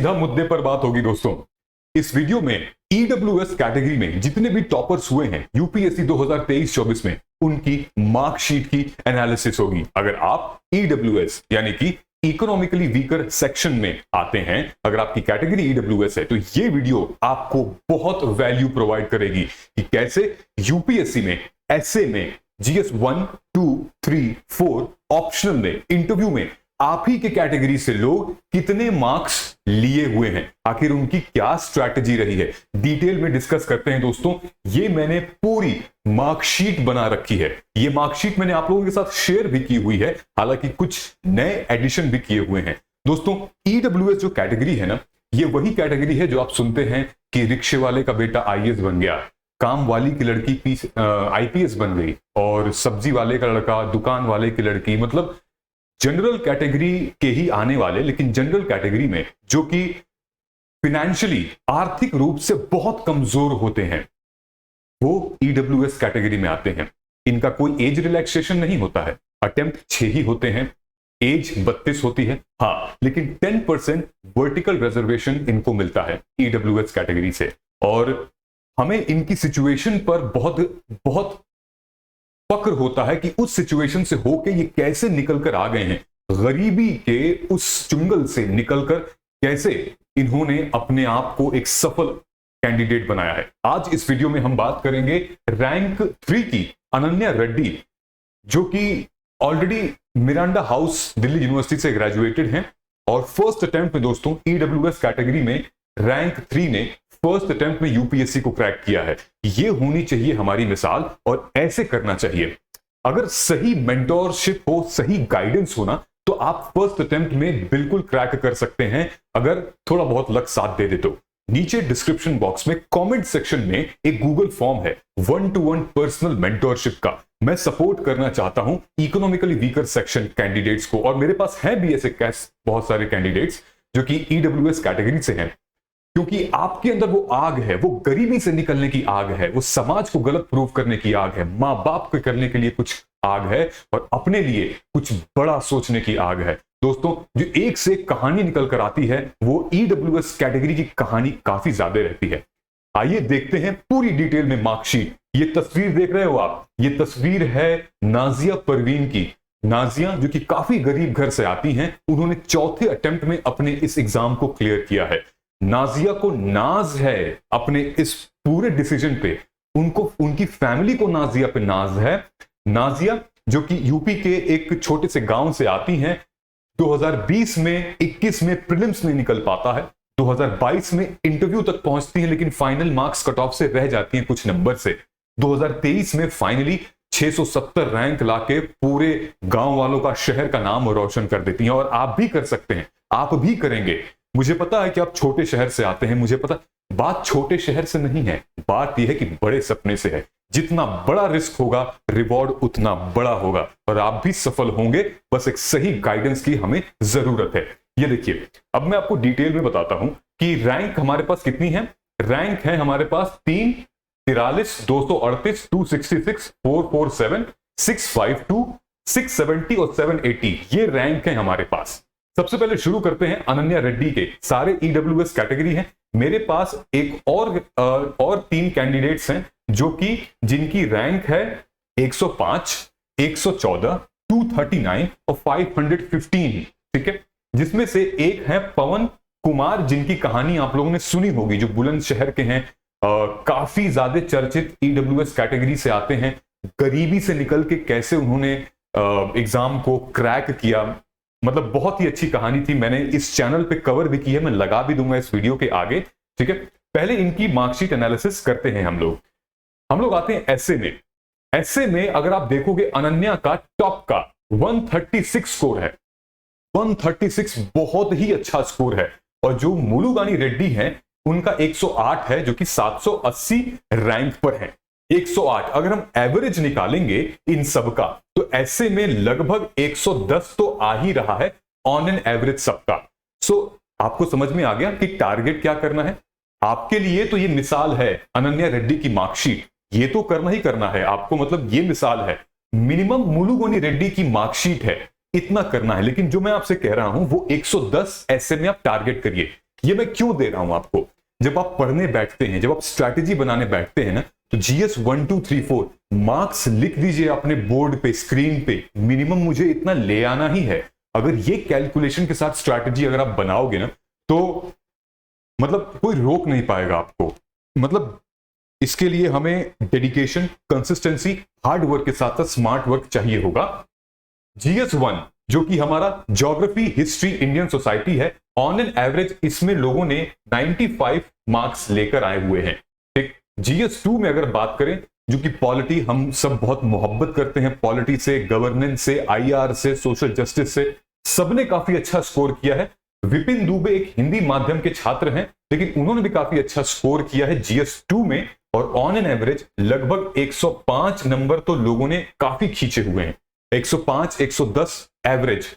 सीधा मुद्दे पर बात होगी दोस्तों। इस वीडियो में ईडब्ल्यूएस कैटेगरी में जितने भी टॉपर्स हुए हैं यूपीएससी 2023-24 में, उनकी मार्कशीट की एनालिसिस होगी। अगर आप ईडब्ल्यूएस यानी कि इकोनॉमिकली वीकर सेक्शन में आते हैं, अगर आपकी कैटेगरी ईडब्ल्यूएस है, तो ये वीडियो आपको बहुत वैल्यू प्रोवाइड करेगी कि कैसे यूपीएससी में, एसए में, जीएस 1, 2, 3, 4 ऑप्शनल में, इंटरव्यू में आप ही के कैटेगरी से लोग कितने मार्क्स लिए हुए हैं, आखिर उनकी क्या स्ट्रैटेजी रही है, डिटेल में डिस्कस करते हैं दोस्तों। ये मैंने पूरी मार्कशीट बना रखी है। ये मार्कशीट मैंने आप लोगों के साथ शेयर भी की हुई है, हालांकि कुछ नए एडिशन भी किए हुए हैं। दोस्तों, ईडब्ल्यूएस जो कैटेगरी है ना, ये वही कैटेगरी है जो आप सुनते हैं कि रिक्शे वाले का बेटा आईएएस बन गया, काम वाली की लड़की आईपीएस बन गई, और सब्जी वाले का लड़का, दुकान वाले की लड़की, मतलब जनरल कैटेगरी के ही आने वाले, लेकिन जनरल कैटेगरी में जो कि फिनेंशियली, आर्थिक रूप से बहुत कमजोर होते हैं, वो ईडब्ल्यूएस कैटेगरी में आते हैं। इनका कोई एज रिलैक्सेशन नहीं होता है, अटेम्प्ट 6 ही होते हैं, एज 32 होती है, हाँ, लेकिन 10% वर्टिकल रिजर्वेशन इनको मिलता है ईडब्ल्यूएस कैटेगरी से। और हमें इनकी सिचुएशन पर बहुत फक्र होता है कि उस सिचुएशन से होके ये कैसे निकलकर आ गए हैं, गरीबी के उस चुंगल से निकलकर कैसे इन्होंने अपने आप को एक सफल कैंडिडेट बनाया है। आज इस वीडियो में हम बात करेंगे रैंक 3 की अनन्या रेड्डी, जो कि already Miranda house Delhi university से ग्रेजुएटेड हैं, और फर्स्ट अटेम्प्ट में दोस्तों ईडब्ल्यूएस कैटेगरी में रैंक 3 ने फर्स्ट अटेम्प्ट में यूपीएससी को क्रैक किया है। ये होनी चाहिए हमारी मिसाल, और ऐसे करना चाहिए। अगर सही मेंटोरशिप हो, सही गाइडेंस हो ना, तो आप फर्स्ट अटेम्प्ट में बिल्कुल क्रैक कर सकते हैं, अगर थोड़ा बहुत लक साथ दे दे तो। नीचे डिस्क्रिप्शन बॉक्स में कमेंट सेक्शन में एक गूगल फॉर्म है 1-to-1 पर्सनल मेंटोरशिप का। मैं सपोर्ट करना चाहता हूं इकोनॉमिकली वीकर सेक्शन कैंडिडेट्स को, और मेरे पास है भी ऐसे बहुत सारे कैंडिडेट्स जो कि ईडब्ल्यूएस कैटेगरी से हैं, क्योंकि आपके अंदर वो आग है, वो गरीबी से निकलने की आग है, वो समाज को गलत प्रूव करने की आग है, मां बाप को करने के लिए कुछ आग है, और अपने लिए कुछ बड़ा सोचने की आग है। दोस्तों, जो एक से एक कहानी निकल कर आती है, वो ईडब्ल्यूएस कैटेगरी की कहानी काफी ज्यादा रहती है। आइए देखते हैं पूरी डिटेल में मार्कशीट। ये तस्वीर देख रहे हो आप, ये तस्वीर है नाजिया परवीन की। नाजिया जो कि काफी गरीब घर से आती हैं, उन्होंने चौथे अटेम्प्ट में अपने इस एग्जाम को क्लियर किया है। नाजिया को नाज है अपने इस पूरे डिसीजन पे, उनको, उनकी फैमिली को नाजिया पे नाज है। नाजिया जो कि यूपी के एक छोटे से गांव से आती हैं, 2020 में 21 में प्रीलिम्स नहीं निकल पाता है, 2022 में इंटरव्यू तक पहुंचती हैं, लेकिन फाइनल मार्क्स कट ऑफ से रह जाती हैं कुछ नंबर से। 2023 में फाइनली 670 रैंक लाके पूरे गांव वालों का, शहर का नाम रोशन कर देती हैं। और आप भी कर सकते हैं, आप भी करेंगे। मुझे पता है कि आप छोटे शहर से आते हैं, मुझे पता, बात छोटे शहर से नहीं है, बात यह है कि बड़े सपने से है। जितना बड़ा रिस्क होगा, रिवॉर्ड उतना बड़ा होगा, और आप भी सफल होंगे। बस एक सही गाइडेंस की हमें जरूरत है। ये देखिए, अब मैं आपको डिटेल में बताता हूं कि रैंक हमारे पास कितनी है। रैंक है हमारे पास 3, 43, 238, 266, 447, 652, 670 और 780। ये रैंक है हमारे पास। सबसे पहले शुरू करते हैं अनन्या रेड्डी के। सारे ईडब्ल्यूएस कैटेगरी हैं। मेरे पास एक और 3 कैंडिडेट्स हैं जो कि जिनकी रैंक है 105, 114, 239 और 515, ठीक है, जिसमें से एक है पवन कुमार, जिनकी कहानी आप लोगों ने सुनी होगी, जो बुलंदशहर के हैं, काफी ज्यादा चर्चित, ईडब्ल्यूएस कैटेगरी से आते हैं, गरीबी से निकल के कैसे उन्होंने एग्जाम को क्रैक किया। मतलब बहुत ही अच्छी कहानी थी, मैंने इस चैनल पे कवर भी की है, मैं लगा भी दूंगा इस वीडियो के आगे, ठीक है। पहले इनकी मार्कशीट एनालिसिस करते हैं हम लोग आते हैं एसए में। एसए में अगर आप देखोगे, अनन्या का टॉप का 136 स्कोर है। 136 बहुत ही अच्छा स्कोर है। और जो मुलुगानी रेड्डी हैं, उनका 108 है, जो कि 780 रैंक पर है। 108 अगर हम एवरेज निकालेंगे इन सब का, तो ऐसे में लगभग 110 तो आ ही रहा है ऑन एन एवरेज सबका। सो आपको समझ में आ गया कि टारगेट क्या करना है आपके लिए। तो ये मिसाल है अनन्या रेड्डी की मार्कशीट, ये तो करना ही करना है आपको, मतलब ये मिसाल है। मिनिमम मुलुगानी रेड्डी की मार्कशीट है, इतना करना है। लेकिन जो मैं आपसे कह रहा हूं वो 110 ऐसे में आप टारगेट करिए। ये मैं क्यों दे रहा हूं आपको? जब आप पढ़ने बैठते हैं, जब आप स्ट्रैटेजी बनाने बैठते हैं ना, तो जीएस 1 2 3 4 मार्क्स लिख दीजिए अपने बोर्ड पे, स्क्रीन पे। मिनिमम मुझे इतना ले आना ही है। अगर ये कैलकुलेशन के साथ स्ट्रैटेजी अगर आप बनाओगे ना, तो मतलब कोई रोक नहीं पाएगा आपको। मतलब इसके लिए हमें डेडिकेशन, कंसिस्टेंसी, हार्ड वर्क के साथ साथ स्मार्ट वर्क चाहिए होगा। जीएस 1 जो कि हमारा ज्योग्राफी, हिस्ट्री, इंडियन सोसाइटी है, ऑन एन एवरेज इसमें लोगों ने 95 मार्क्स लेकर आए हुए हैं। ठीक। जीएस 2 में अगर बात करें, जो कि पॉलिटी, हम सब बहुत मोहब्बत करते हैं पॉलिटी से, गवर्नेंस से, आईआर से, सोशल जस्टिस से, सबने काफी अच्छा स्कोर किया है। विपिन दुबे एक हिंदी माध्यम के छात्र हैं, लेकिन उन्होंने भी काफी अच्छा स्कोर किया है जीएस 2 में, और ऑन एन एवरेज लगभग 105 नंबर तो लोगों ने काफी खींचे हुए हैं। 105, 110 एवरेज।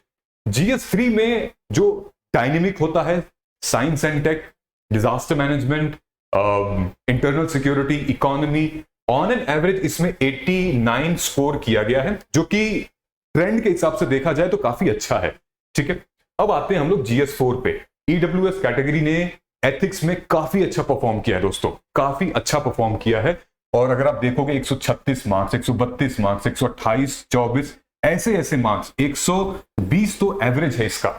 जीएस 3 में जो डायनेमिक होता है, science and tech, disaster management, internal security, economy, on an average इसमें 89 स्कोर किया गया है, जो कि ट्रेंड के हिसाब से देखा जाए तो काफी अच्छा है। ठीक है। अब आते हैं हम लोग जीएस 4 पे। ईडब्ल्यूएस कैटेगरी ने एथिक्स में काफी अच्छा परफॉर्म किया है दोस्तों, काफी अच्छा परफॉर्म किया है। और अगर आप देखोगे 136 मार्क्स, 132 मार्क्स, 128, 24 ऐसे ऐसे मार्क्स, 120 तो एवरेज है इसका।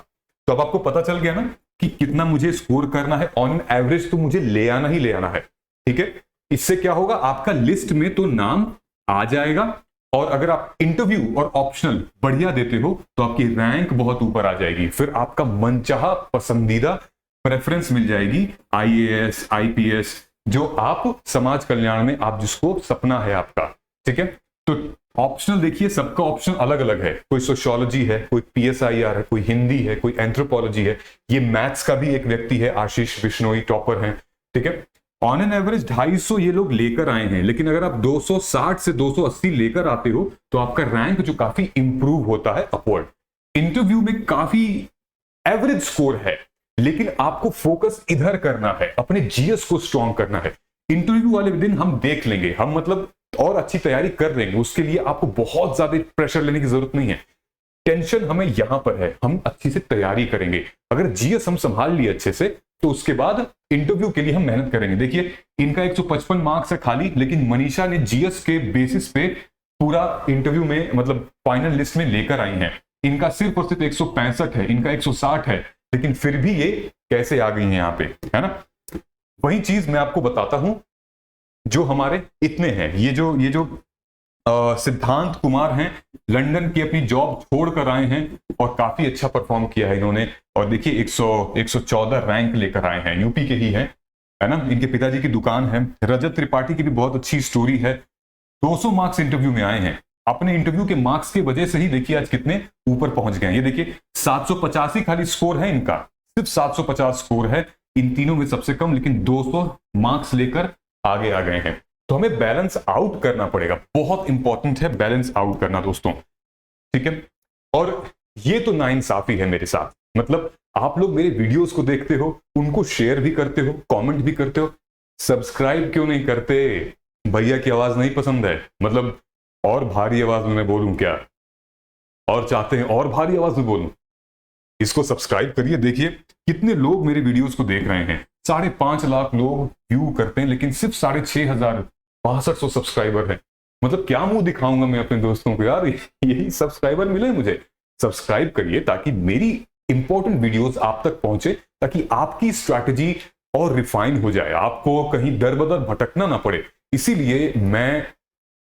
तो अब आपको पता चल गया ना कि कितना मुझे स्कोर करना है। ऑन एवरेज तो मुझे ले आना ही ले आना है। ठीक है। इससे क्या होगा, आपका लिस्ट में तो नाम आ जाएगा, और अगर आप इंटरव्यू और ऑप्शनल बढ़िया देते हो तो आपकी रैंक बहुत ऊपर आ जाएगी। फिर आपका मनचाहा पसंदीदा प्रेफरेंस मिल जाएगी, आईएएस, आईपीएस, जो आप समाज कल्याण में, आप जिसको सपना है आपका। ठीक है। तो ऑप्शनल देखिए, सबका ऑप्शन अलग अलग है। कोई सोशियोलॉजी है, कोई पीएसआईआर है, कोई हिंदी है, कोई एंथ्रोपोलॉजी है। ये मैथ्स का भी एक व्यक्ति है, आशीष बिश्नोई, टॉपर है। ठीक है। ऑन एन एवरेज 250 ये लोग लेकर आए हैं, लेकिन अगर आप 260 से 280 लेकर आते हो तो आपका रैंक जो काफी इंप्रूव होता है अपवर्ड। इंटरव्यू में काफी एवरेज स्कोर है, लेकिन आपको फोकस इधर करना है, अपने जीएस को स्ट्रॉन्ग करना है। इंटरव्यू वाले दिन हम देख लेंगे, हम मतलब और अच्छी तैयारी कर लेंगे। उसके लिए आपको बहुत ज्यादा प्रेशर लेने की जरूरत नहीं है। टेंशन हमें यहां पर है, हम अच्छी से तैयारी करेंगे। अगर जीएस हम संभाल लिए अच्छे से, तो उसके बाद इंटरव्यू के लिए हम मेहनत करेंगे। देखिए, इनका 155 मार्क्स है खाली, लेकिन मनीषा ने जीएस के बेसिस पे पूरा इंटरव्यू में, मतलब फाइनल लिस्ट में लेकर आई हैं। इनका सिर्फ और सिर्फ 165 है, इनका 160 है, लेकिन फिर भी ये कैसे आ गई हैं यहाँ पे, है ना। वही चीज मैं आपको बताता हूं जो हमारे इतने हैं। ये जो सिद्धांत कुमार हैं, लंदन की अपनी जॉब छोड़कर आए हैं और काफी अच्छा परफॉर्म किया है इन्होंने। और देखिए 114 रैंक लेकर आए हैं, यूपी के ही है ना। इनके पिताजी की दुकान है। रजत त्रिपाठी की भी बहुत अच्छी स्टोरी है। 200 मार्क्स इंटरव्यू में आए हैं। अपने इंटरव्यू के मार्क्स की वजह से ही देखिए आज कितने ऊपर पहुंच गए हैं। ये देखिए 785 खाली स्कोर है इनका, सिर्फ 750 स्कोर है इन तीनों में सबसे कम, लेकिन 200 मार्क्स लेकर आगे आ गए हैं। तो हमें बैलेंस आउट करना पड़ेगा, बहुत इंपॉर्टेंट है बैलेंस आउट करना दोस्तों। ठीक है। और ये तो नाइंसाफी है मेरे साथ, मतलब आप लोग मेरे वीडियोस को देखते हो, उनको शेयर भी करते हो, कमेंट भी करते हो, सब्सक्राइब क्यों नहीं करते? भैया की आवाज नहीं पसंद है? मतलब और भारी आवाज में मैं बोलूं क्या? और चाहते हैं और भारी आवाज में बोलूं? इसको सब्सक्राइब करिए। देखिए कितने लोग मेरे वीडियोस को देख रहे हैं। 5.5 लाख लोग व्यू करते हैं, लेकिन सिर्फ 6,562 सब्सक्राइबर है। मतलब क्या मुंह दिखाऊंगा मैं अपने दोस्तों को, यार यही सब्सक्राइबर मिले मुझे। सब्सक्राइब करिए ताकि मेरी इंपॉर्टेंट वीडियोस आप तक पहुंचे, ताकि आपकी स्ट्रैटेजी और रिफाइन हो जाए, आपको कहीं दर बदर भटकना ना पड़े। इसीलिए मैं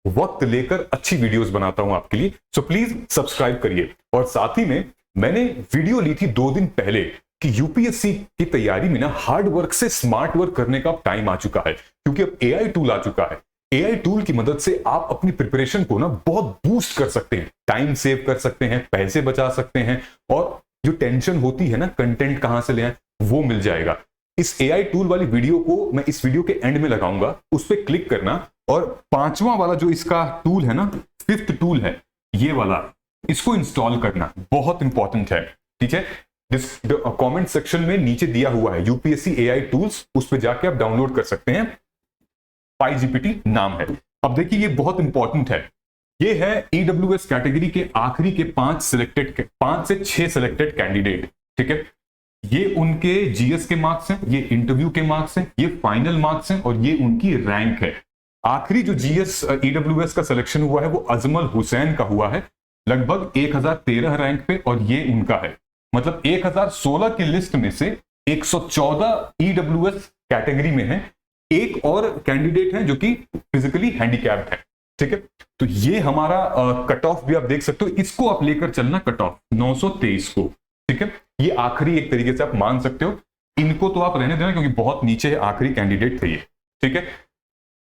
वक्त लेकर अच्छी वीडियोस बनाता हूं आपके लिए। सो प्लीज सब्सक्राइब करिए। और साथ ही में मैंने वीडियो ली थी 2 दिन पहले कि यूपीएससी की तैयारी में ना हार्ड वर्क से स्मार्ट वर्क करने का टाइम आ चुका है, क्योंकि अब एआई टूल आ चुका है। एआई टूल की मदद से आप अपनी प्रिपरेशन को ना बहुत बूस्ट कर सकते हैं, टाइम सेव कर सकते हैं, पैसे बचा सकते हैं, और जो टेंशन होती है ना कंटेंट कहां से ले आए, वो मिल जाएगा। इस एआई टूल वाली वीडियो को मैं इस वीडियो के एंड में लगाऊंगा, उस पर क्लिक करना, और 5वां वाला जो इसका टूल है ना, 5th टूल है ये वाला, इसको इंस्टॉल करना बहुत इंपॉर्टेंट है। ठीक है। कमेंट सेक्शन में नीचे दिया हुआ है यूपीएससी एआई टूल्स, उस पर जाके आप डाउनलोड कर सकते हैं। PyGPT नाम है। अब देखिए ये बहुत इंपॉर्टेंट है। ये है ईडब्ल्यूएस कैटेगरी के आखिरी के 5 से 6 सिलेक्टेड कैंडिडेट। ठीक है। ये उनके जीएस के मार्क्स हैं, ये इंटरव्यू के मार्क्स हैं, ये फाइनल मार्क्स हैं और ये उनकी रैंक है। आखिरी जो जीएस ईडब्ल्यूएस का सिलेक्शन हुआ है वो अजमल हुसैन का हुआ है लगभग 1013 रैंक पे, और ये उनका है। मतलब 1016 की लिस्ट में से 114 ईडब्ल्यूएस कैटेगरी में है। एक और कैंडिडेट है जो कि फिजिकली हैंडीकैप्ड है। ठीक है, तो ये हमारा कट ऑफ भी आप देख सकते हो, इसको आप लेकर चलना कट ऑफ 923 को। ठीक है, ये आखिरी एक तरीके से आप मान सकते हो, इनको तो आप रहने देना क्योंकि बहुत नीचे आखिरी कैंडिडेट थे ये। ठीक है,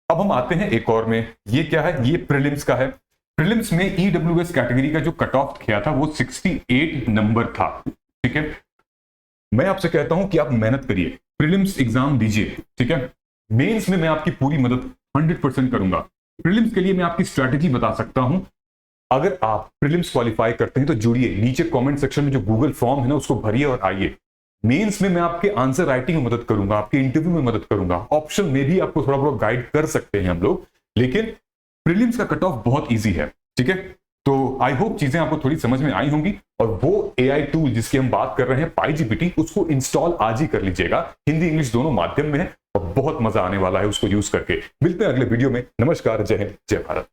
अब हम आते हैं एक और में। ये क्या है, ये प्रीलिम्स का है। प्रीलिम्स में ईडब्ल्यूएस कैटेगरी का जो कट ऑफ किया था वो 68 नंबर था। ठीक है, मैं आपसे कहता हूं कि आप मेहनत करिए, प्रीलिम्स एग्जाम दीजिए। ठीक है, मेंस में मैं आपकी पूरी मदद 100% करूंगा। प्रीलिम्स के लिए मैं आपकी स्ट्रैटेजी बता सकता हूं। अगर आप प्रीलिम्स क्वालिफाई करते हैं तो जुड़िए, नीचे कमेंट सेक्शन में जो गूगल फॉर्म है ना उसको भरिए और आइए। मेंस में मैं आपके आंसर राइटिंग में मदद करूंगा, आपके इंटरव्यू में मदद करूंगा, ऑप्शन में भी आपको थोड़ा बहुत गाइड कर सकते हैं हम लोग, लेकिन प्रीलिम्स का कट ऑफ बहुत ईजी है। ठीक है, तो आई होप चीजें आपको थोड़ी समझ में आई होंगी। और वो एआई टूल जिसकी हम बात कर रहे हैं PyGPT, उसको इंस्टॉल आज ही कर लीजिएगा। हिंदी इंग्लिश दोनों माध्यम में है और बहुत मजा आने वाला है उसको यूज करके। मिलते हैं अगले वीडियो में। नमस्कार, जय हिंद, जय भारत।